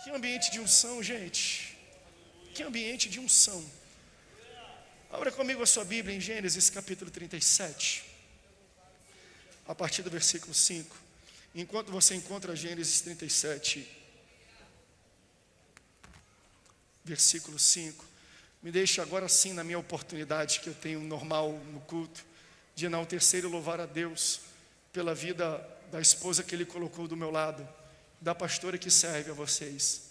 Que ambiente de unção, gente. Que ambiente de unção. Abra comigo a sua Bíblia em Gênesis capítulo 37. A partir do versículo 5. Enquanto você encontra Gênesis 37, versículo 5. Me deixe agora sim na minha oportunidade que eu tenho normal no culto, de enaltecer e louvar a Deus pela vida da esposa que Ele colocou do meu lado, da pastora que serve a vocês.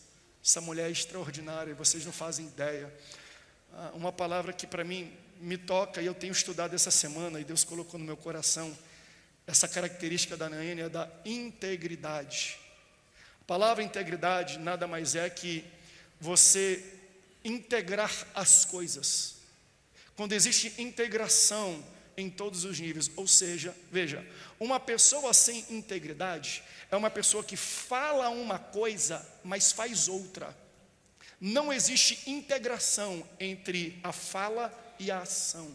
Essa mulher é extraordinária, vocês não fazem ideia. Uma palavra que para mim me toca e eu tenho estudado essa semana e Deus colocou no meu coração. Essa característica da Nayane é da integridade. A palavra integridade nada mais é que você integrar as coisas. Quando existe integração em todos os níveis, ou seja, veja, uma pessoa sem integridade é uma pessoa que fala uma coisa, mas faz outra. Não existe integração entre a fala e a ação.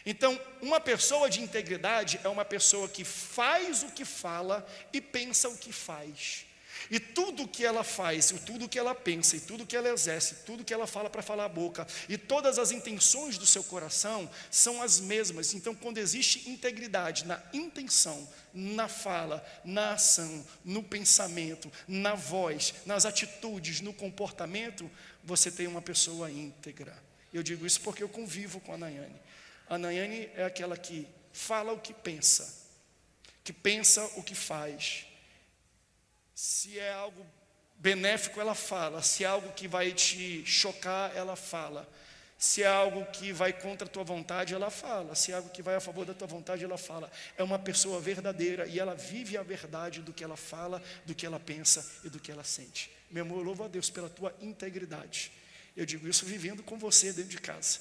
Então, uma pessoa de integridade é uma pessoa que faz o que fala e pensa o que faz. E tudo que ela faz, tudo que ela pensa, e tudo que ela exerce, tudo que ela fala para falar a boca, e todas as intenções do seu coração são as mesmas. Então, quando existe integridade na intenção, na fala, na ação, no pensamento, na voz, nas atitudes, no comportamento, você tem uma pessoa íntegra. Eu digo isso porque eu convivo com a Nayane. A Nayane é aquela que fala o que pensa o que faz. Se é algo benéfico, ela fala. Se é algo que vai te chocar, ela fala. Se é algo que vai contra a tua vontade, ela fala. Se é algo que vai a favor da tua vontade, ela fala. É uma pessoa verdadeira e ela vive a verdade do que ela fala, do que ela pensa e do que ela sente. Meu amor, eu louvo a Deus pela tua integridade. Eu digo isso vivendo com você dentro de casa.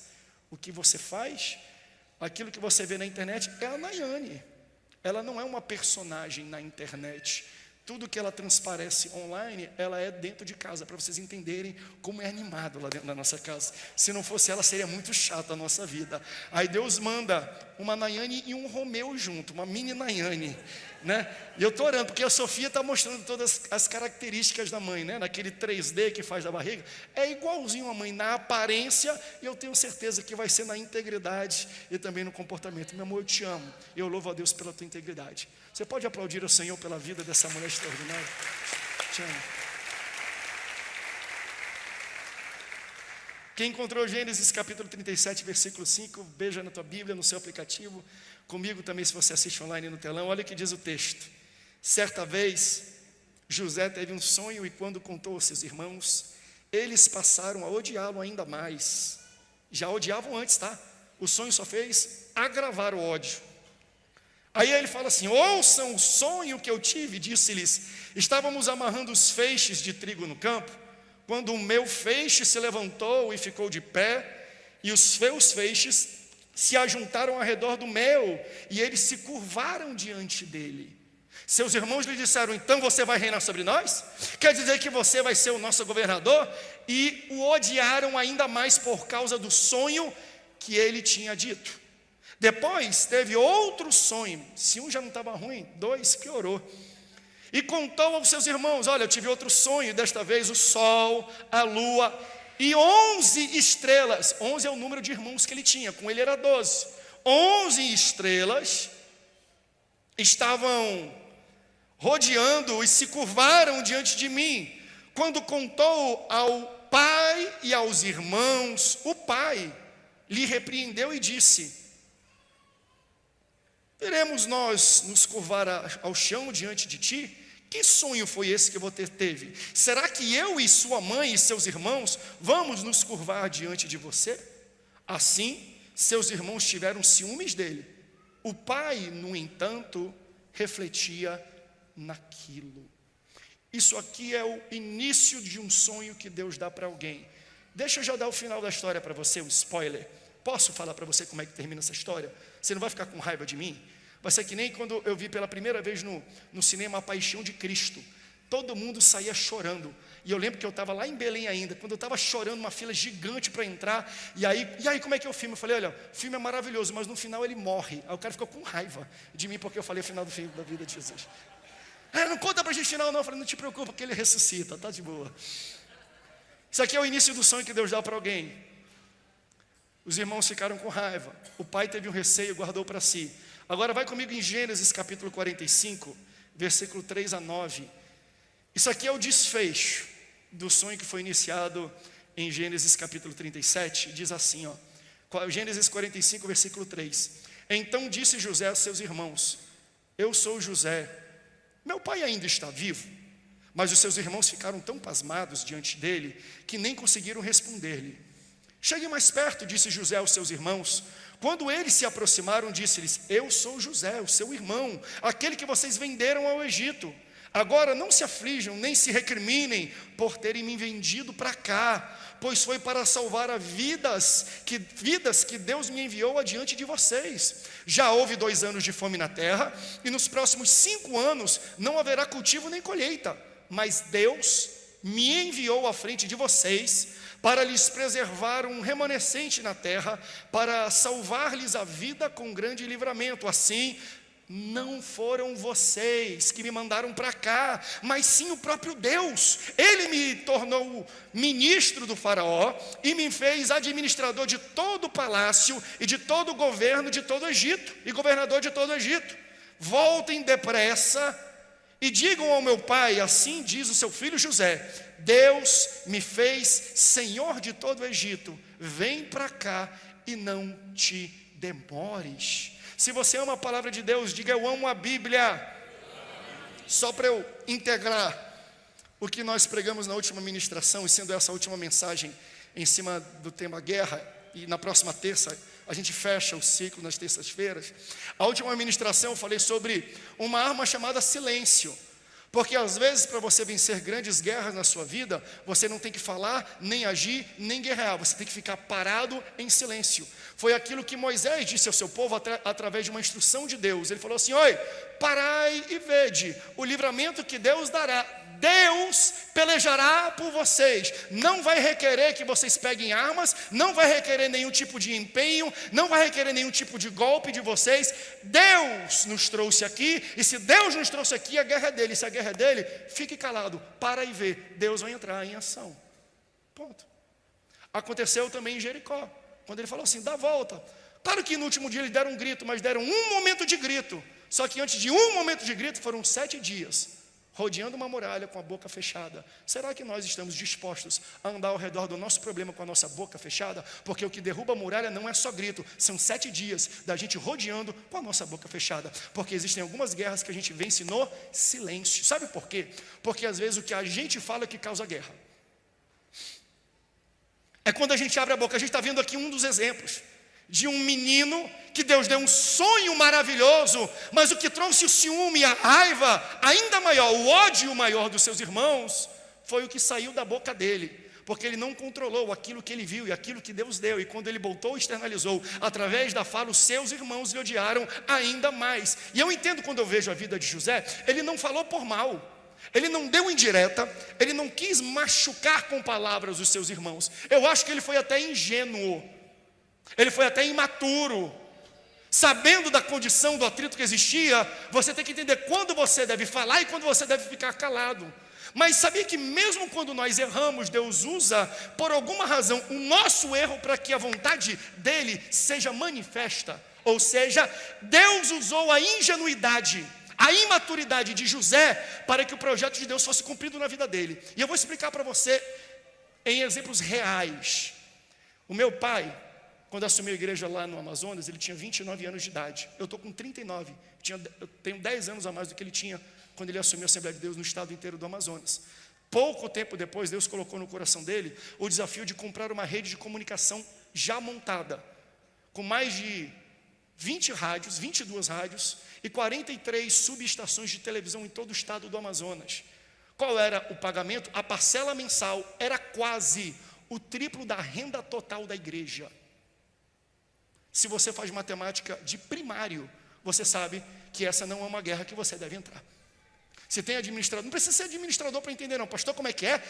O que você faz, aquilo que você vê na internet é a Nayane. Ela não é uma personagem na internet. Tudo que ela transparece online, ela é dentro de casa, para vocês entenderem como é animado lá dentro da nossa casa. Se não fosse ela, seria muito chata a nossa vida. Aí Deus manda uma Nayane e um Romeu junto, uma mini Nayane, né? E eu estou orando, porque a Sofia está mostrando todas as características da mãe, né? Naquele 3D que faz da barriga, é igualzinho a mãe na aparência, e eu tenho certeza que vai ser na integridade e também no comportamento. Meu amor, eu te amo, eu louvo a Deus pela tua integridade. Você pode aplaudir ao Senhor pela vida dessa mulher extraordinária? Te amo. Quem encontrou Gênesis capítulo 37, versículo 5, beija na tua Bíblia, no seu aplicativo, comigo também se você assiste online no telão, olha o que diz o texto. Certa vez, José teve um sonho e quando contou aos seus irmãos, eles passaram a odiá-lo ainda mais. Já odiavam antes, tá? O sonho só fez agravar o ódio. Aí ele fala assim: ouçam o sonho que eu tive, disse-lhes, estávamos amarrando os feixes de trigo no campo, quando o meu feixe se levantou e ficou de pé, e os seus feixes se ajuntaram ao redor do meu, e eles se curvaram diante dele. Seus irmãos lhe disseram: então você vai reinar sobre nós? Quer dizer que você vai ser o nosso governador? E o odiaram ainda mais por causa do sonho que ele tinha dito. Depois teve outro sonho. Se um já não estava ruim, dois piorou. E contou aos seus irmãos: olha, eu tive outro sonho, desta vez o sol, a lua e 11 estrelas. 11 é o número de irmãos que ele tinha, com ele era 12. 11 estrelas estavam rodeando e se curvaram diante de mim. Quando contou ao pai e aos irmãos, o pai lhe repreendeu e disse: iremos nós nos curvar ao chão diante de ti? Que sonho foi esse que você teve? Será que eu e sua mãe e seus irmãos vamos nos curvar diante de você? Assim, seus irmãos tiveram ciúmes dele. O pai, no entanto, refletia naquilo. Isso aqui é o início de um sonho que Deus dá para alguém. Deixa eu já dar o final da história para você, um spoiler. Posso falar para você como é que termina essa história? Você não vai ficar com raiva de mim? Vai ser que nem quando eu vi pela primeira vez no cinema A Paixão de Cristo. Todo mundo saía chorando. E eu lembro que eu estava lá em Belém ainda, quando eu estava chorando, uma fila gigante para entrar. E aí como é que é o filme? Eu falei: olha, o filme é maravilhoso, mas no final ele morre. Aí o cara ficou com raiva de mim, porque eu falei o final do filme da vida de Jesus. Não conta pra gente não. Eu falei, não te preocupa que ele ressuscita, tá de boa. Isso aqui é o início do sonho que Deus dá para alguém. Os irmãos ficaram com raiva. O pai teve um receio e guardou para si. Agora vai comigo em Gênesis capítulo 45, versículo 3 a 9. Isso aqui é o desfecho do sonho que foi iniciado em Gênesis capítulo 37. Diz assim, Gênesis 45, versículo 3. Então disse José aos seus irmãos: eu sou José, meu pai ainda está vivo. Mas os seus irmãos ficaram tão pasmados diante dele que nem conseguiram responder-lhe. Chegue mais perto, disse José aos seus irmãos. Quando eles se aproximaram, disse-lhes: eu sou José, o seu irmão, aquele que vocês venderam ao Egito. Agora não se aflijam, nem se recriminem por terem me vendido para cá, pois foi para salvar vidas que Deus me enviou adiante de vocês. Já houve 2 anos de fome na terra, e nos próximos 5 anos não haverá cultivo nem colheita. Mas Deus me enviou à frente de vocês para lhes preservar um remanescente na terra, para salvar-lhes a vida com grande livramento. Assim, não foram vocês que me mandaram para cá, mas sim o próprio Deus. Ele me tornou ministro do faraó e me fez administrador de todo o palácio e de todo o governo de todo o Egito, e governador de todo o Egito. Voltem depressa e digam ao meu pai: assim diz o seu filho José, Deus me fez senhor de todo o Egito. Vem para cá e não te demores. Se você ama a palavra de Deus, diga: eu amo a Bíblia. Só para eu integrar o que nós pregamos na última ministração, e sendo essa a última mensagem em cima do tema guerra, e na próxima terça a gente fecha o ciclo nas terças-feiras. A última ministração eu falei sobre uma arma chamada silêncio. Porque às vezes, para você vencer grandes guerras na sua vida, você não tem que falar, nem agir, nem guerrear. Você tem que ficar parado em silêncio. Foi aquilo que Moisés disse ao seu povo através de uma instrução de Deus. Ele falou assim: oi, parai e vede o livramento que Deus dará. Deus pelejará por vocês. Não vai requerer que vocês peguem armas, não vai requerer nenhum tipo de empenho, não vai requerer nenhum tipo de golpe de vocês. Deus nos trouxe aqui, e se Deus nos trouxe aqui, a guerra é dele. Se a guerra é dele, fique calado, para e vê. Deus vai entrar em ação. Ponto. Aconteceu também em Jericó, quando ele falou assim: dá a volta. Claro que no último dia eles deram um grito, mas deram um momento de grito. Só que antes de um momento de grito, foram 7 dias rodeando uma muralha com a boca fechada. Será que nós estamos dispostos a andar ao redor do nosso problema com a nossa boca fechada? Porque o que derruba a muralha não é só grito, são 7 dias da gente rodeando com a nossa boca fechada. Porque existem algumas guerras que a gente vence no silêncio. Sabe por quê? Porque às vezes o que a gente fala é que causa guerra. É quando a gente abre a boca. A gente está vendo aqui um dos exemplos de um menino que Deus deu um sonho maravilhoso, mas o que trouxe o ciúme e a raiva ainda maior, o ódio maior dos seus irmãos, foi o que saiu da boca dele, porque ele não controlou aquilo que ele viu e aquilo que Deus deu. E quando ele voltou e externalizou através da fala, os seus irmãos lhe odiaram ainda mais. E eu entendo, quando eu vejo a vida de José, ele não falou por mal, ele não deu indireta, ele não quis machucar com palavras os seus irmãos. Eu acho que ele foi até ingênuo, ele foi até imaturo. Sabendo da condição do atrito que existia, você tem que entender quando você deve falar e quando você deve ficar calado. Mas sabia que mesmo quando nós erramos, Deus usa, por alguma razão, o nosso erro para que a vontade dele seja manifesta. Ou seja, Deus usou a ingenuidade, a imaturidade de José para que o projeto de Deus fosse cumprido na vida dele. E eu vou explicar para você em exemplos reais. O meu pai, quando assumiu a igreja lá no Amazonas, ele tinha 29 anos de idade. Eu estou com 39. Eu tenho 10 anos a mais do que ele tinha quando ele assumiu a Assembleia de Deus no estado inteiro do Amazonas. Pouco tempo depois, Deus colocou no coração dele o desafio de comprar uma rede de comunicação já montada, com mais de 20 rádios, 22 rádios e 43 subestações de televisão em todo o estado do Amazonas. Qual era o pagamento? A parcela mensal era quase o triplo da renda total da igreja. Se você faz matemática de primário, você sabe que essa não é uma guerra que você deve entrar. Se tem administrador, não precisa ser administrador para entender não. Pastor, como é que é?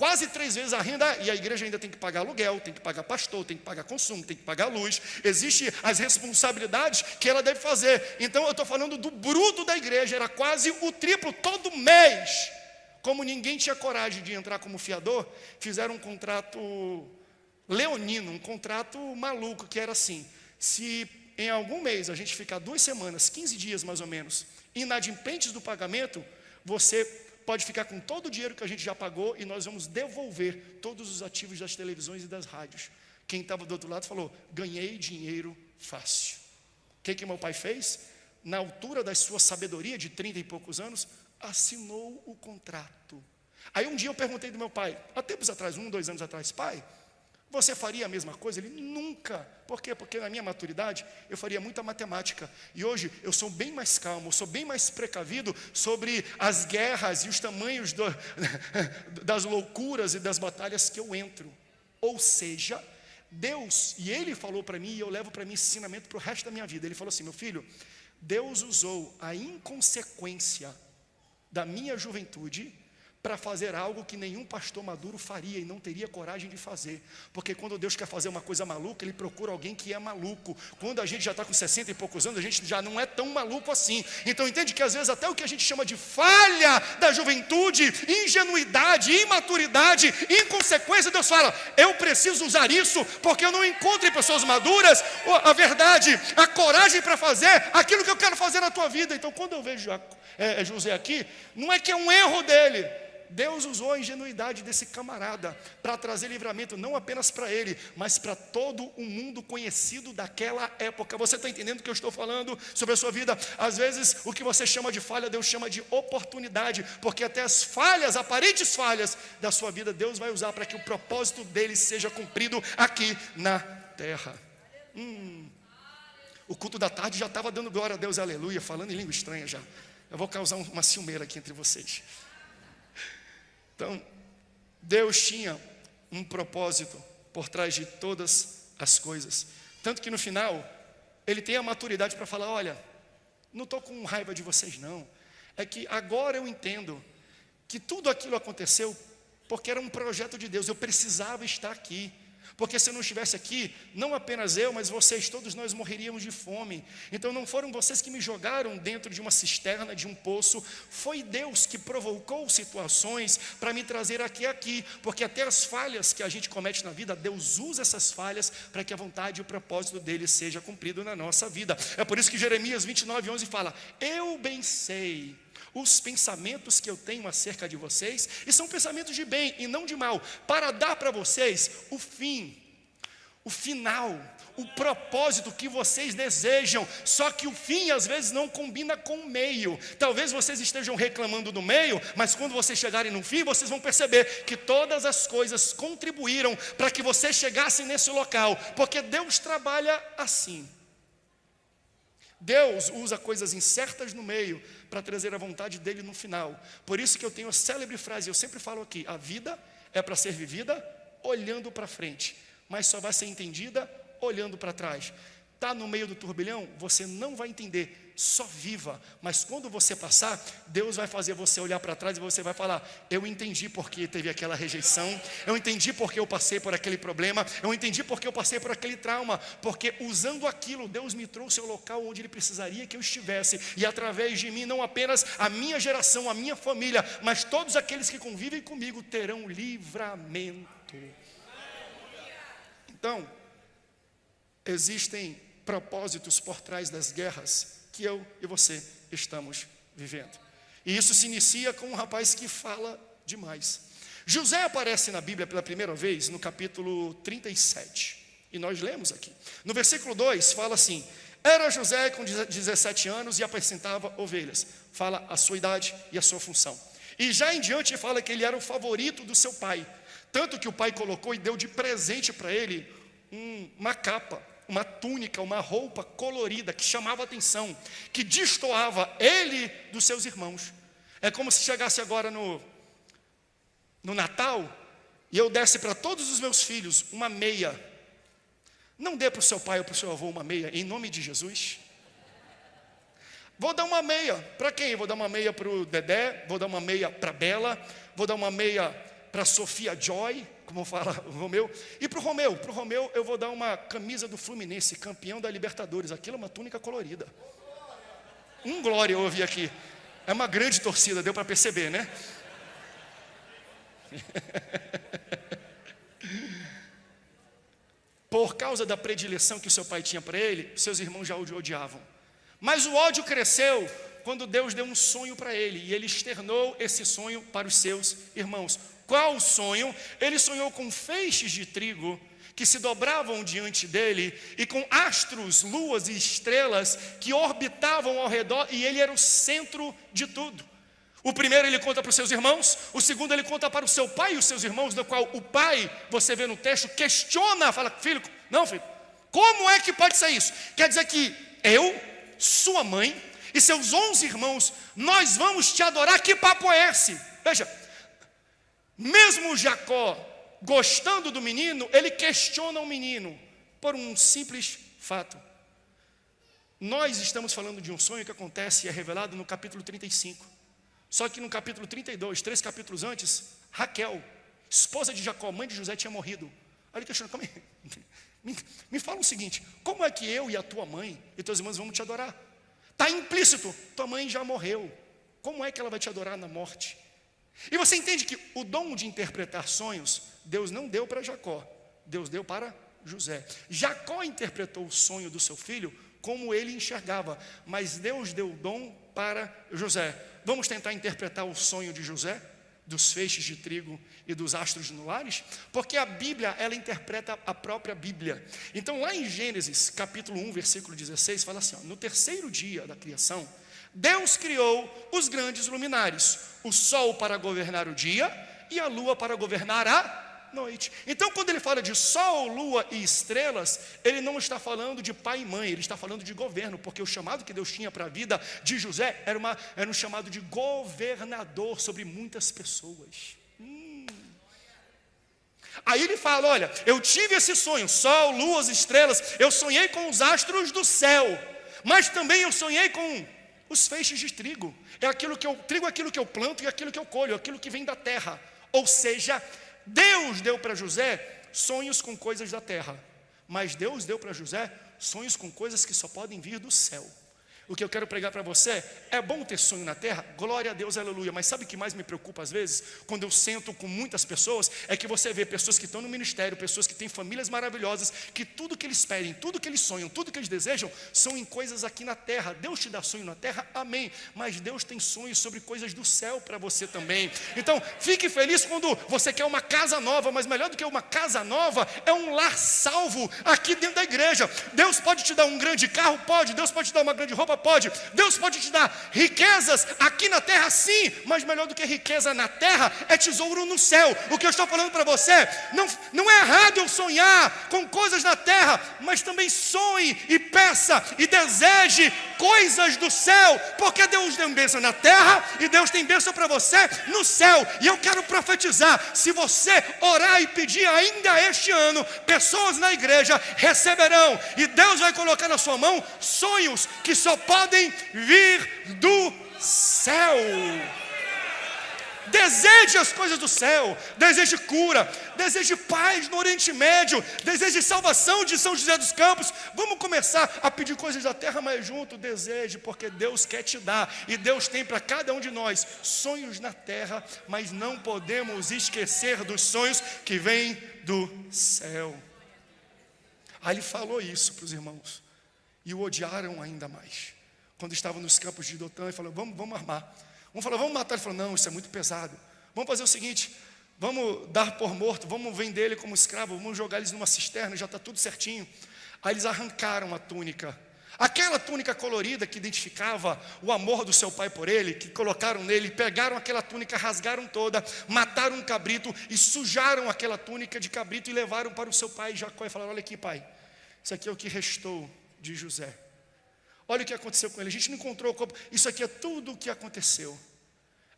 quase 3 vezes a renda, e a igreja ainda tem que pagar aluguel, tem que pagar pastor, tem que pagar consumo, tem que pagar luz. Existem as responsabilidades que ela deve fazer. Então eu estou falando do bruto da igreja, era quase o triplo todo mês. Como ninguém tinha coragem de entrar como fiador, fizeram um contrato leonino, um contrato maluco, que era assim: se em algum mês a gente ficar 2 semanas, 15 dias mais ou menos, inadimplentes do pagamento, você pode ficar com todo o dinheiro que a gente já pagou e nós vamos devolver todos os ativos das televisões e das rádios. Quem estava do outro lado falou: ganhei dinheiro fácil. O que meu pai fez? Na altura da sua sabedoria de 30 e poucos anos, assinou o contrato. Aí um dia eu perguntei do meu pai, há tempos atrás, 1, 2 anos atrás: pai, você faria a mesma coisa? Ele: nunca. Por quê? Porque na minha maturidade eu faria muita matemática. E hoje eu sou bem mais calmo, sou bem mais precavido sobre as guerras e os tamanhos das loucuras e das batalhas que eu entro. Ou seja, Deus, e Ele falou para mim, e eu levo para mim esse ensinamento para o resto da minha vida. Ele falou assim: meu filho, Deus usou a inconsequência da minha juventude para fazer algo que nenhum pastor maduro faria e não teria coragem de fazer. Porque quando Deus quer fazer uma coisa maluca, Ele procura alguém que é maluco. Quando a gente já está com 60 e poucos anos, a gente já não é tão maluco assim. Então entende que às vezes até o que a gente chama de falha da juventude, ingenuidade, imaturidade, inconsequência, Deus fala: eu preciso usar isso, porque eu não encontro em pessoas maduras a verdade, a coragem para fazer aquilo que eu quero fazer na tua vida. Então quando eu vejo José aqui, não é que é um erro dele. Deus usou a ingenuidade desse camarada para trazer livramento, não apenas para ele, mas para todo o mundo conhecido daquela época. Você está entendendo o que eu estou falando sobre a sua vida? Às vezes o que você chama de falha, Deus chama de oportunidade, porque até as falhas, aparentes falhas da sua vida, Deus vai usar para que o propósito dele seja cumprido aqui na terra. O culto da tarde já estava dando glória a Deus, aleluia, falando em língua estranha já. Eu vou causar uma ciumeira aqui entre vocês. Então, Deus tinha um propósito por trás de todas as coisas. Tanto que no final, Ele tem a maturidade para falar: olha, não estou com raiva de vocês não. É que agora eu entendo que tudo aquilo aconteceu porque era um projeto de Deus. Eu precisava estar aqui. Porque se eu não estivesse aqui, não apenas eu, mas vocês, todos nós morreríamos de fome. Então não foram vocês que me jogaram dentro de uma cisterna, de um poço. Foi Deus que provocou situações para me trazer aqui. Porque até as falhas que a gente comete na vida, Deus usa essas falhas para que a vontade e o propósito dele seja cumprido na nossa vida. É por isso que Jeremias 29:11 fala: eu bem sei os pensamentos que eu tenho acerca de vocês, e são pensamentos de bem e não de mal, para dar para vocês o fim, o final, o propósito que vocês desejam. Só que o fim às vezes não combina com o meio. Talvez vocês estejam reclamando do meio, mas quando vocês chegarem no fim, vocês vão perceber que todas as coisas contribuíram para que vocês chegassem nesse local, porque Deus trabalha assim. Deus usa coisas incertas no meio para trazer a vontade dele no final. Por isso que eu tenho a célebre frase, eu sempre falo aqui: a vida é para ser vivida olhando para frente, mas só vai ser entendida olhando para trás. Está no meio do turbilhão, você não vai entender, só viva. Mas quando você passar, Deus vai fazer você olhar para trás e você vai falar: eu entendi porque teve aquela rejeição, eu entendi porque eu passei por aquele problema, eu entendi porque eu passei por aquele trauma, porque usando aquilo, Deus me trouxe ao local onde Ele precisaria que eu estivesse, e através de mim, não apenas a minha geração, a minha família, mas todos aqueles que convivem comigo terão livramento. Então, existem propósitos por trás das guerras que eu e você estamos vivendo. E isso se inicia com um rapaz que fala demais. José aparece na Bíblia pela primeira vez no capítulo 37. E nós lemos aqui. No versículo 2 fala assim: era José com 17 anos e apacentava ovelhas. Fala a sua idade e a sua função. E já em diante fala que ele era o favorito do seu pai. Tanto que o pai colocou e deu de presente para ele uma capa, uma túnica, uma roupa colorida que chamava atenção, que destoava ele dos seus irmãos. É como se chegasse agora no Natal e eu desse para todos os meus filhos uma meia. Não dê para o seu pai ou para o seu avô uma meia, em nome de Jesus. Vou dar uma meia, para quem? Vou dar uma meia para o Dedé, vou dar uma meia para a Bela, vou dar uma meia para Sofia Joy, como fala o Romeu, e para o Romeu eu vou dar uma camisa do Fluminense, campeão da Libertadores. Aquilo é uma túnica colorida. Glória eu ouvi aqui. É uma grande torcida, deu para perceber, né? Por causa da predileção que o seu pai tinha para ele, seus irmãos já o odiavam. Mas o ódio cresceu quando Deus deu um sonho para ele, e ele externou esse sonho para os seus irmãos. Qual o sonho? Ele sonhou com feixes de trigo que se dobravam diante dele, e com astros, luas e estrelas que orbitavam ao redor, e ele era o centro de tudo. O primeiro ele conta para os seus irmãos, o segundo ele conta para o seu pai e os seus irmãos, no qual o pai, você vê no texto, questiona, fala, filho, como é que pode ser isso? Quer dizer que eu, sua mãe e seus 11 irmãos, nós vamos te adorar, que papo é esse? Veja, mesmo Jacó gostando do menino, ele questiona o menino, por um simples fato. Nós estamos falando de um sonho que acontece e é revelado no capítulo 35. Só que no capítulo 32, 3 capítulos antes, Raquel, esposa de Jacó, mãe de José, tinha morrido. Aí ele questiona, me fala o seguinte, como é que eu e a tua mãe e teus irmãos vamos te adorar? Está implícito, tua mãe já morreu, como é que ela vai te adorar na morte? E você entende que o dom de interpretar sonhos, Deus não deu para Jacó, Deus deu para José. Jacó interpretou o sonho do seu filho como ele enxergava, mas Deus deu o dom para José. Vamos tentar interpretar o sonho de José, dos feixes de trigo e dos astros nulares? Porque a Bíblia, ela interpreta a própria Bíblia. Então lá em Gênesis, capítulo 1, versículo 16, fala assim, no terceiro dia da criação, Deus criou os grandes luminares, o sol para governar o dia e a lua para governar a noite. Então quando ele fala de sol, lua e estrelas, ele não está falando de pai e mãe, ele está falando de governo, porque o chamado que Deus tinha para a vida de José era um chamado de governador sobre muitas pessoas. Aí ele fala, olha, eu tive esse sonho, sol, luas, estrelas, eu sonhei com os astros do céu, mas também eu sonhei com os feixes de trigo. Trigo é aquilo que eu planto e aquilo que eu colho, aquilo que vem da terra. Ou seja, Deus deu para José sonhos com coisas da terra, mas Deus deu para José sonhos com coisas que só podem vir do céu. O que eu quero pregar para você, é bom ter sonho na terra, glória a Deus, aleluia, mas sabe o que mais me preocupa às vezes, quando eu sento com muitas pessoas, é que você vê pessoas que estão no ministério, pessoas que têm famílias maravilhosas, que tudo que eles pedem, tudo que eles sonham, tudo que eles desejam, são em coisas aqui na terra. Deus te dá sonho na terra, amém, mas Deus tem sonhos sobre coisas do céu para você também. Então, fique feliz quando você quer uma casa nova, mas melhor do que uma casa nova, é um lar salvo aqui dentro da igreja. Deus pode te dar um grande carro? Pode. Deus pode te dar uma grande roupa? Pode. Deus pode te dar riquezas aqui na terra, sim, mas melhor do que riqueza na terra é tesouro no céu. O que eu estou falando para você, não é errado eu sonhar com coisas na terra, mas também sonhe e peça e deseje coisas do céu, porque Deus tem bênção na terra e Deus tem bênção para você no céu. E eu quero profetizar, se você orar e pedir ainda este ano, pessoas na igreja receberão, e Deus vai colocar na sua mão sonhos que só podem vir do céu. Deseje as coisas do céu, deseje cura, deseje paz no Oriente Médio, deseje salvação de São José dos Campos. Vamos começar a pedir coisas da terra, mas junto, deseje, porque Deus quer te dar, e Deus tem para cada um de nós sonhos na terra, mas não podemos esquecer dos sonhos que vêm do céu. Aí ele falou isso para os irmãos, e o odiaram ainda mais. Quando estavam nos campos de Dotã, ele falou, vamos armar. Um falou, vamos matar. Ele falou, não, isso é muito pesado. Vamos fazer o seguinte, vamos dar por morto, vamos vender ele como escravo, vamos jogar eles numa cisterna, já está tudo certinho. Aí eles arrancaram a túnica, aquela túnica colorida que identificava o amor do seu pai por ele, que colocaram nele, pegaram aquela túnica, rasgaram toda, mataram um cabrito e sujaram aquela túnica de cabrito e levaram para o seu pai Jacó e falaram, olha aqui, pai, isso aqui é o que restou de José. Olha o que aconteceu com ele, a gente não encontrou o corpo, isso aqui é tudo o que aconteceu.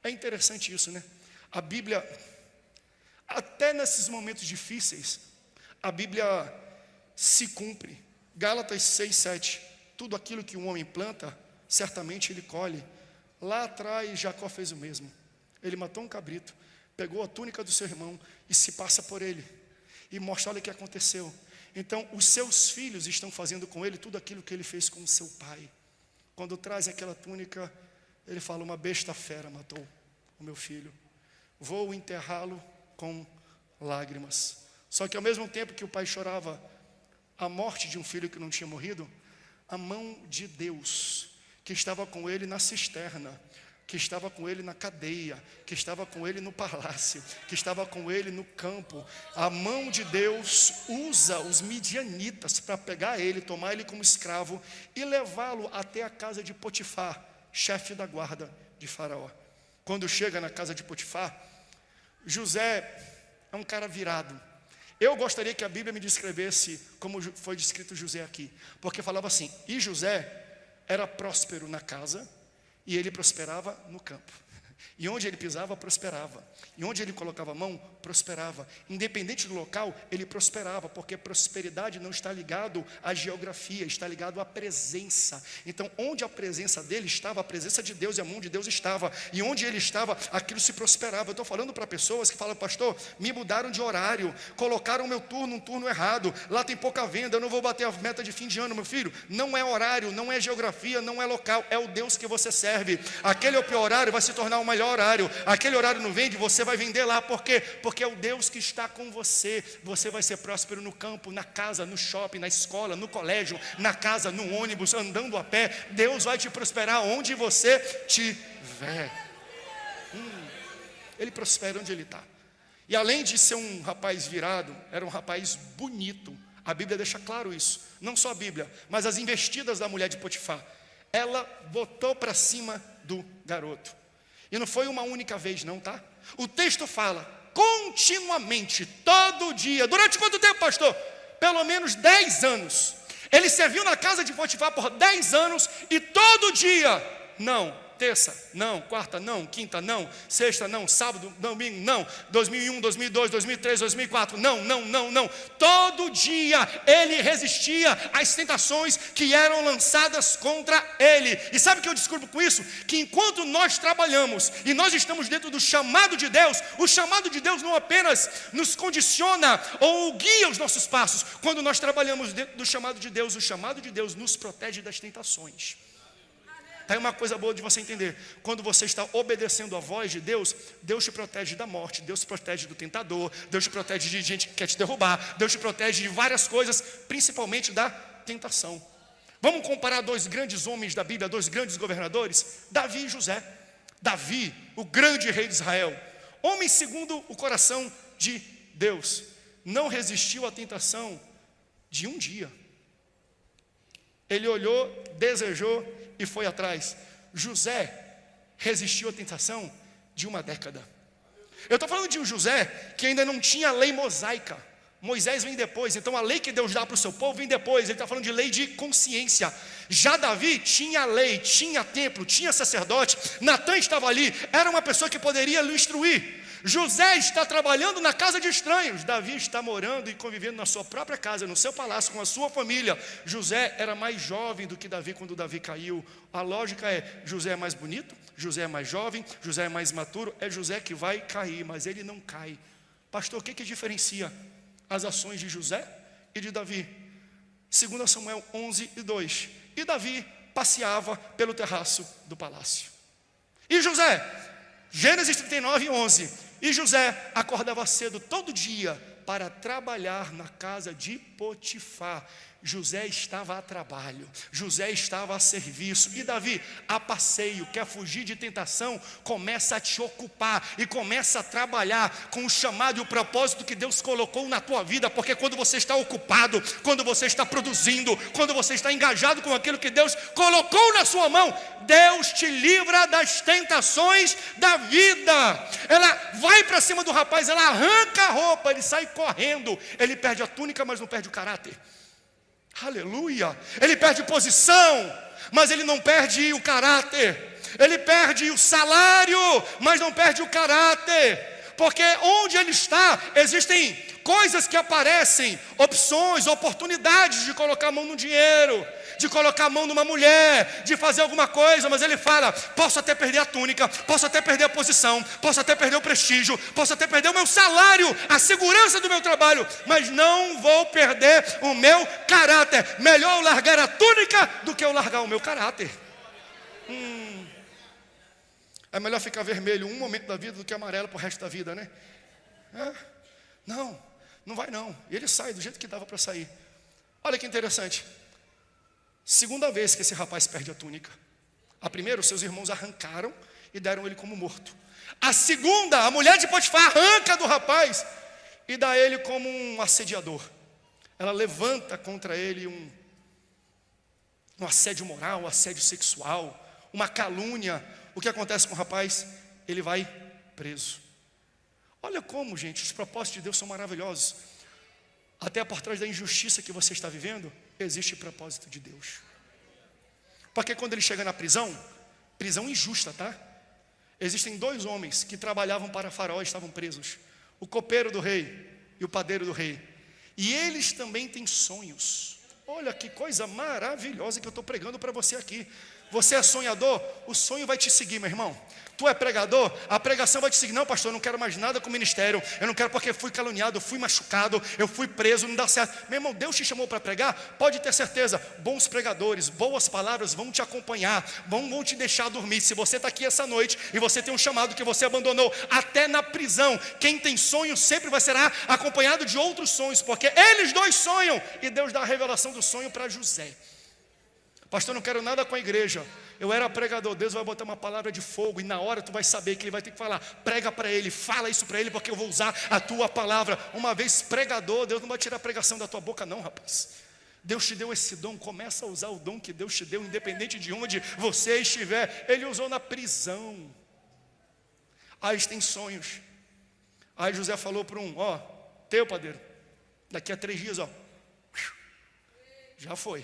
É interessante isso, né? A Bíblia, até nesses momentos difíceis, a Bíblia se cumpre. Gálatas 6, 7, tudo aquilo que um homem planta, certamente ele colhe. Lá atrás Jacó fez o mesmo, ele matou um cabrito, pegou a túnica do seu irmão e se passa por ele. E mostra, olha o que aconteceu. Então, os seus filhos estão fazendo com ele tudo aquilo que ele fez com o seu pai. Quando traz aquela túnica, ele fala, uma besta fera matou o meu filho. Vou enterrá-lo com lágrimas. Só que ao mesmo tempo que o pai chorava a morte de um filho que não tinha morrido, a mão de Deus, que estava com ele na cisterna, que estava com ele na cadeia, que estava com ele no palácio, que estava com ele no campo, a mão de Deus usa os midianitas para pegar ele, tomar ele como escravo e levá-lo até a casa de Potifar, chefe da guarda de Faraó. Quando chega na casa de Potifar, José é um cara virado. Eu gostaria que a Bíblia me descrevesse como foi descrito José aqui, porque falava assim, e José era próspero na casa, e ele prosperava no campo. E onde ele pisava, prosperava. E onde ele colocava a mão, prosperava. Independente do local, ele prosperava, porque prosperidade não está ligado à geografia, está ligado à presença. Então, onde a presença dele estava, a presença de Deus e a mão de Deus estava. E onde ele estava, aquilo se prosperava. Eu estou falando para pessoas que falam, pastor, me mudaram de horário, colocaram meu turno, um turno errado, lá tem pouca venda, eu não vou bater a meta de fim de ano, meu filho. Não é horário, não é geografia, não é local, é o Deus que você serve. Aquele é o pior horário, vai se tornar o melhor horário. Aquele horário não vende, você vai vender lá. Por quê? Porque é o Deus que está com você. Você vai ser próspero no campo, na casa, no shopping, na escola, no colégio, na casa, no ônibus, andando a pé. Deus vai te prosperar onde você estiver. Ele prospera onde ele está. E além de ser um rapaz virado, era um rapaz bonito. A Bíblia deixa claro isso. Não só a Bíblia, mas as investidas da mulher de Potifar. Ela botou para cima do garoto. E não foi uma única vez não, tá? O texto fala, continuamente, todo dia. Durante quanto tempo, pastor? Pelo menos 10 anos. Ele serviu na casa de Potifar por 10 anos e todo dia, não. Terça, não. Quarta, não. Quinta, não. Sexta, não. Sábado, domingo, não. 2001, 2002, 2003, 2004, não. Todo dia ele resistia às tentações que eram lançadas contra ele. E sabe o que eu descubro com isso? Que enquanto nós trabalhamos e nós estamos dentro do chamado de Deus, o chamado de Deus não apenas nos condiciona ou guia os nossos passos. Quando nós trabalhamos dentro do chamado de Deus, o chamado de Deus nos protege das tentações. Está aí uma coisa boa de você entender. Quando você está obedecendo a voz de Deus, Deus te protege da morte, Deus te protege do tentador, Deus te protege de gente que quer te derrubar, Deus te protege de várias coisas, principalmente da tentação. Vamos comparar dois grandes homens da Bíblia, dois grandes governadores, Davi e José. Davi, o grande rei de Israel, homem segundo o coração de Deus, não resistiu à tentação de um dia. Ele olhou, desejou e foi atrás. José resistiu à tentação de uma década. Eu estou falando de um José que ainda não tinha lei mosaica. Moisés vem depois, então a lei que Deus dá para o seu povo vem depois. Ele está falando de lei de consciência. Já Davi tinha lei, tinha templo, tinha sacerdote. Natã estava ali, era uma pessoa que poderia lhe instruir. José está trabalhando na casa de estranhos. Davi está morando e convivendo na sua própria casa, no seu palácio, com a sua família. José era mais jovem do que Davi quando Davi caiu. A lógica é, José é mais bonito, José é mais jovem, José é mais maturo. É José que vai cair, mas ele não cai. Pastor, o que diferencia as ações de José e de Davi? 2 Samuel 11:2. E Davi passeava pelo terraço do palácio. E José, Gênesis 39:11. E José acordava cedo todo dia para trabalhar na casa de Potifar. José estava a trabalho, José estava a serviço. E Davi, a passeio, quer fugir de tentação, começa a te ocupar e começa a trabalhar com o chamado e o propósito que Deus colocou na tua vida. Porque quando você está ocupado, quando você está produzindo, quando você está engajado com aquilo que Deus colocou na sua mão, Deus te livra das tentações da vida. Ela vai para cima do rapaz, ela arranca a roupa, ele sai correndo, ele perde a túnica, mas não perde o caráter. Aleluia. Ele perde posição, mas ele não perde o caráter. Ele perde o salário, mas não perde o caráter. Porque onde ele está, existem coisas que aparecem, opções, oportunidades de colocar a mão no dinheiro, de colocar a mão numa mulher, de fazer alguma coisa, mas ele fala: posso até perder a túnica, posso até perder a posição, posso até perder o prestígio, posso até perder o meu salário, a segurança do meu trabalho, mas não vou perder o meu caráter. Melhor eu largar a túnica do que eu largar o meu caráter. É melhor ficar vermelho um momento da vida do que amarelo para o resto da vida, né? Não vai não. E ele sai do jeito que dava para sair. Olha que interessante. Segunda vez que esse rapaz perde a túnica. A primeira, os seus irmãos arrancaram e deram ele como morto. A segunda, a mulher de Potifar arranca do rapaz e dá ele como um assediador. Ela levanta contra ele um assédio moral, um assédio sexual, uma calúnia. O que acontece com o rapaz? Ele vai preso. Olha como, gente, os propósitos de Deus são maravilhosos. Até por trás da injustiça que você está vivendo, existe propósito de Deus. Porque quando ele chega na prisão injusta, tá? Existem 2 homens que trabalhavam para Faraó e estavam presos: o copeiro do rei e o padeiro do rei. E eles também têm sonhos. Olha que coisa maravilhosa que eu estou pregando para você aqui. Você é sonhador, o sonho vai te seguir, meu irmão. Tu é pregador, a pregação vai te seguir. Não, pastor, eu não quero mais nada com o ministério. Eu não quero porque fui caluniado, eu fui machucado, eu fui preso, não dá certo. Meu irmão, Deus te chamou para pregar? Pode ter certeza, bons pregadores, boas palavras vão te acompanhar, vão te deixar dormir. Se você está aqui essa noite e você tem um chamado que você abandonou, até na prisão, quem tem sonho sempre será acompanhado de outros sonhos, porque eles 2 sonham, e Deus dá a revelação do sonho para José. Pastor, não quero nada com a igreja. Eu era pregador. Deus vai botar uma palavra de fogo e na hora tu vai saber que ele vai ter que falar. Prega para ele, fala isso para ele, porque eu vou usar a tua palavra. Uma vez pregador, Deus não vai tirar a pregação da tua boca não, rapaz. Deus te deu esse dom, começa a usar o dom que Deus te deu, independente de onde você estiver. Ele usou na prisão. Aí tem sonhos. Aí José falou para teu padeiro, daqui a 3 dias, já foi.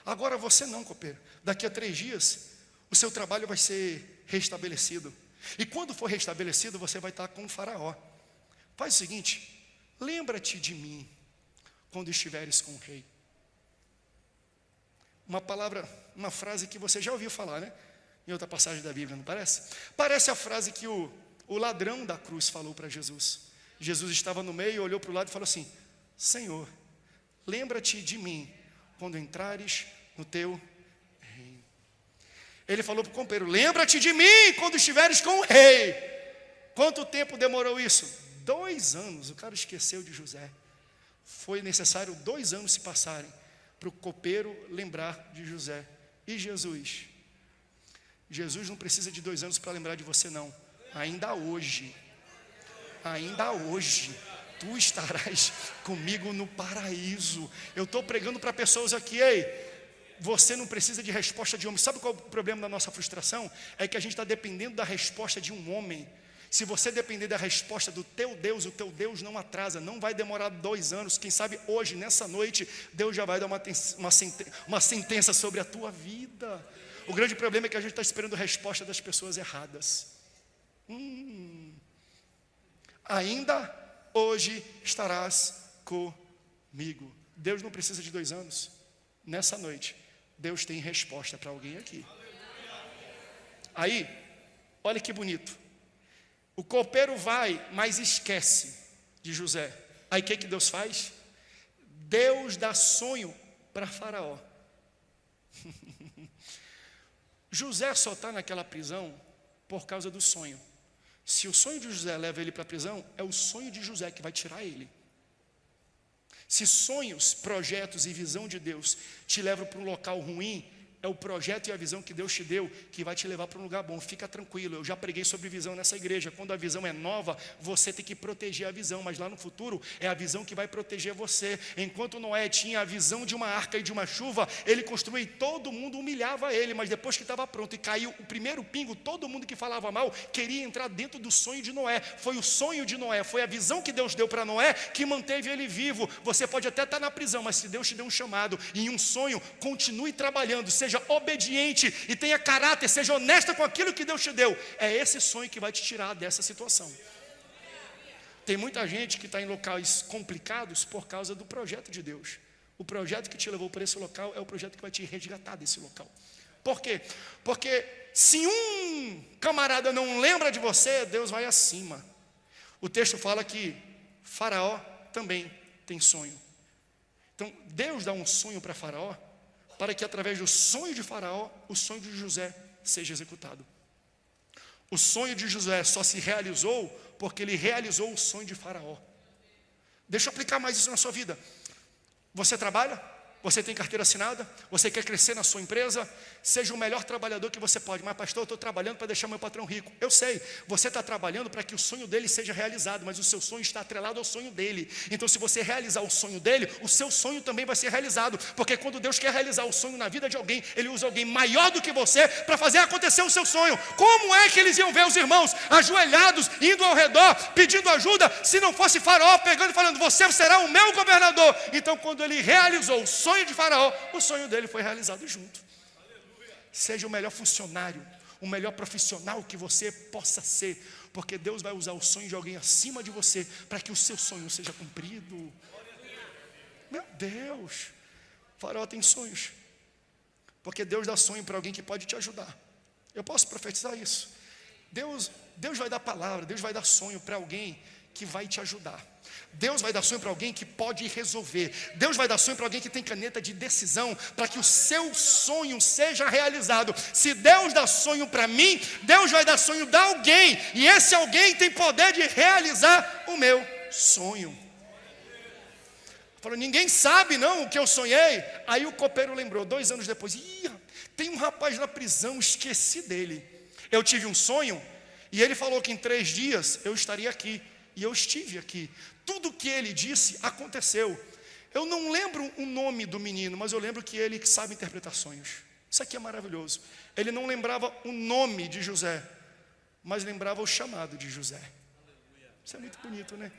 Agora você não, copeiro. Daqui a 3 dias, o seu trabalho vai ser restabelecido. E quando for restabelecido, você vai estar com o faraó. Faz o seguinte: lembra-te de mim quando estiveres com o rei. Uma frase que você já ouviu falar, né? Em outra passagem da Bíblia, não parece? Parece a frase que o ladrão da cruz falou para Jesus. Jesus estava no meio, olhou para o lado e falou assim: Senhor, lembra-te de mim quando entrares no teu reino. Ele falou para o copeiro: lembra-te de mim quando estiveres com o rei. Quanto tempo demorou isso? 2 anos. O cara esqueceu de José. Foi necessário 2 anos se passarem para o copeiro lembrar de José. E Jesus não precisa de 2 anos para lembrar de você não. Ainda hoje tu estarás comigo no paraíso. Eu estou pregando para pessoas aqui: você não precisa de resposta de homem. Sabe qual é o problema da nossa frustração? É que a gente está dependendo da resposta de um homem. Se você depender da resposta do teu Deus, o teu Deus não atrasa. Não vai demorar 2 anos. Quem sabe hoje, nessa noite, Deus já vai dar uma sentença sobre a tua vida. O grande problema é que a gente está esperando a resposta das pessoas erradas. Ainda hoje estarás comigo. Deus não precisa de 2 anos. Nessa noite, Deus tem resposta para alguém aqui. Aí, olha que bonito. O copeiro vai, mas esquece de José. Aí o que Deus faz? Deus dá sonho para Faraó. José só está naquela prisão por causa do sonho. Se o sonho de José leva ele para a prisão, é o sonho de José que vai tirar ele. Se sonhos, projetos e visão de Deus te levam para um local ruim, é o projeto e a visão que Deus te deu que vai te levar para um lugar bom. Fica tranquilo, eu já preguei sobre visão nessa igreja. Quando a visão é nova, você tem que proteger a visão, mas lá no futuro é a visão que vai proteger você. Enquanto Noé tinha a visão de uma arca e de uma chuva, ele construiu e todo mundo humilhava ele, mas depois que estava pronto e caiu o primeiro pingo, todo mundo que falava mal queria entrar dentro do sonho de Noé. Foi o sonho de Noé, foi a visão que Deus deu para Noé que manteve ele vivo. Você pode até estar na prisão, mas se Deus te deu um chamado e um sonho, continue trabalhando, seja obediente e tenha caráter, seja honesta com aquilo que Deus te deu. É esse sonho que vai te tirar dessa situação. Tem muita gente que está em locais complicados por causa do projeto de Deus. O projeto que te levou para esse local é o projeto que vai te resgatar desse local. Por quê? Porque se um camarada não lembra de você, Deus vai acima. O texto fala que Faraó também tem sonho. Então, Deus dá um sonho para Faraó, para que através do sonho de Faraó, o sonho de José seja executado. O sonho de José só se realizou porque ele realizou o sonho de Faraó. Deixa eu aplicar mais isso na sua vida. Você trabalha? Você tem carteira assinada? Você quer crescer na sua empresa? Seja o melhor trabalhador que você pode. Mas pastor, eu estou trabalhando para deixar meu patrão rico. Eu sei, você está trabalhando para que o sonho dele seja realizado, mas o seu sonho está atrelado ao sonho dele. Então se você realizar o sonho dele, o seu sonho também vai ser realizado. Porque quando Deus quer realizar o sonho na vida de alguém, Ele usa alguém maior do que você para fazer acontecer o seu sonho. Como é que eles iam ver os irmãos ajoelhados, indo ao redor, pedindo ajuda, se não fosse Faraó pegando e falando, você será o meu governador? Então quando ele realizou o sonho de Faraó, o sonho dele foi realizado junto. Seja o melhor funcionário, o melhor profissional que você possa ser, porque Deus vai usar o sonho de alguém acima de você para que o seu sonho seja cumprido. Meu Deus, Faraó tem sonhos, porque Deus dá sonho para alguém que pode te ajudar. Eu posso profetizar isso. Deus vai dar palavra, Deus vai dar sonho para alguém que vai te ajudar. Deus vai dar sonho para alguém que pode resolver. Deus vai dar sonho para alguém que tem caneta de decisão, para que o seu sonho seja realizado. Se Deus dá sonho para mim, Deus vai dar sonho de alguém, e esse alguém tem poder de realizar o meu sonho. Falou, ninguém sabe não o que eu sonhei. Aí o copeiro lembrou, 2 anos depois, tem um rapaz na prisão, esqueci dele. Eu tive um sonho, e ele falou que em 3 dias eu estaria aqui. E eu estive aqui. Tudo que ele disse aconteceu. Eu não lembro o nome do menino, mas eu lembro que ele sabe interpretar sonhos. Isso aqui é maravilhoso. Ele não lembrava o nome de José, mas lembrava o chamado de José. Isso é muito bonito, né?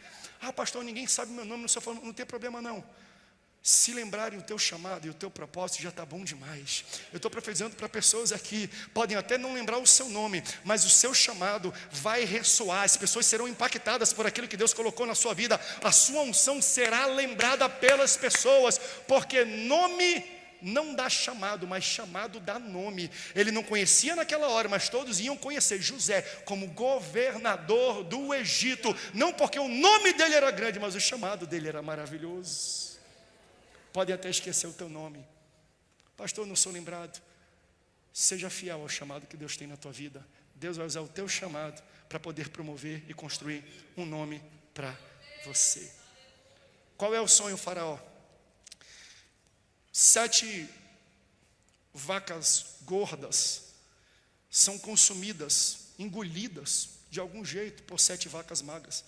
Pastor, ninguém sabe meu nome, não tem problema não. Se lembrarem o teu chamado e o teu propósito, já está bom demais. Eu estou profetizando para pessoas aqui, podem até não lembrar o seu nome, mas o seu chamado vai ressoar. As pessoas serão impactadas por aquilo que Deus colocou na sua vida. A sua unção será lembrada pelas pessoas, porque nome não dá chamado, mas chamado dá nome. Ele não conhecia naquela hora, mas todos iam conhecer José como governador do Egito. Não porque o nome dele era grande, mas o chamado dele era maravilhoso. Pode até esquecer o teu nome. Pastor, eu não sou lembrado. Seja fiel ao chamado que Deus tem na tua vida. Deus vai usar o teu chamado para poder promover e construir um nome para você. Qual é o sonho, Faraó? 7 vacas gordas são consumidas, engolidas de algum jeito por 7 vacas magras.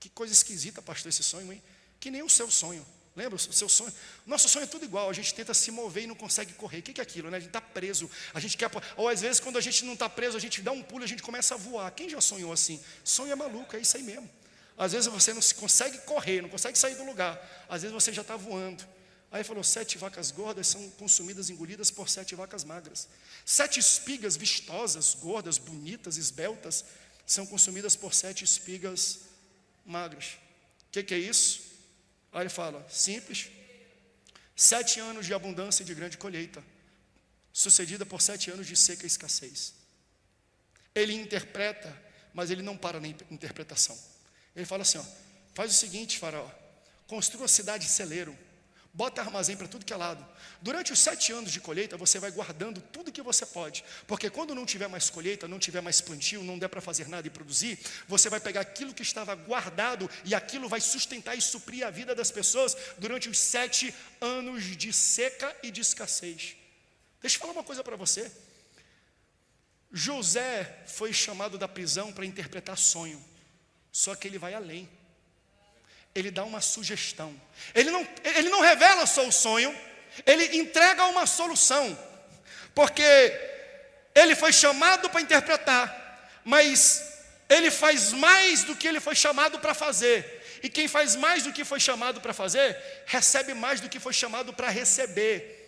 Que coisa esquisita, pastor, esse sonho, hein? Que nem o seu sonho. Lembra o seu sonho? Nosso sonho é tudo igual, a gente tenta se mover e não consegue correr. O que é aquilo, né? A gente está preso, a gente quer, ou às vezes quando a gente não está preso, a gente dá um pulo e a gente começa a voar. Quem já sonhou assim? Sonho é maluco, é isso aí mesmo. Às vezes você não consegue correr, não consegue sair do lugar, às vezes você já está voando. Aí falou, 7 vacas gordas são consumidas, engolidas por 7 vacas magras. 7 espigas vistosas, gordas, bonitas, esbeltas, são consumidas por 7 espigas magras. O que é isso? Aí ele fala, simples, 7 anos de abundância e de grande colheita, sucedida por 7 anos de seca e escassez. Ele interpreta, mas ele não para na interpretação. Ele fala assim, faz o seguinte, Faraó, construa a cidade celeiro, bota armazém para tudo que é lado. Durante os 7 anos de colheita, você vai guardando tudo que você pode. Porque quando não tiver mais colheita, não tiver mais plantio, não der para fazer nada e produzir, você vai pegar aquilo que estava guardado e aquilo vai sustentar e suprir a vida das pessoas durante os 7 anos de seca e de escassez. Deixa eu falar uma coisa para você. José foi chamado da prisão para interpretar sonho. Só que ele vai além. Ele dá uma sugestão. Ele não revela só o sonho, ele entrega uma solução. Porque ele foi chamado para interpretar, mas ele faz mais do que ele foi chamado para fazer. E quem faz mais do que foi chamado para fazer, recebe mais do que foi chamado para receber.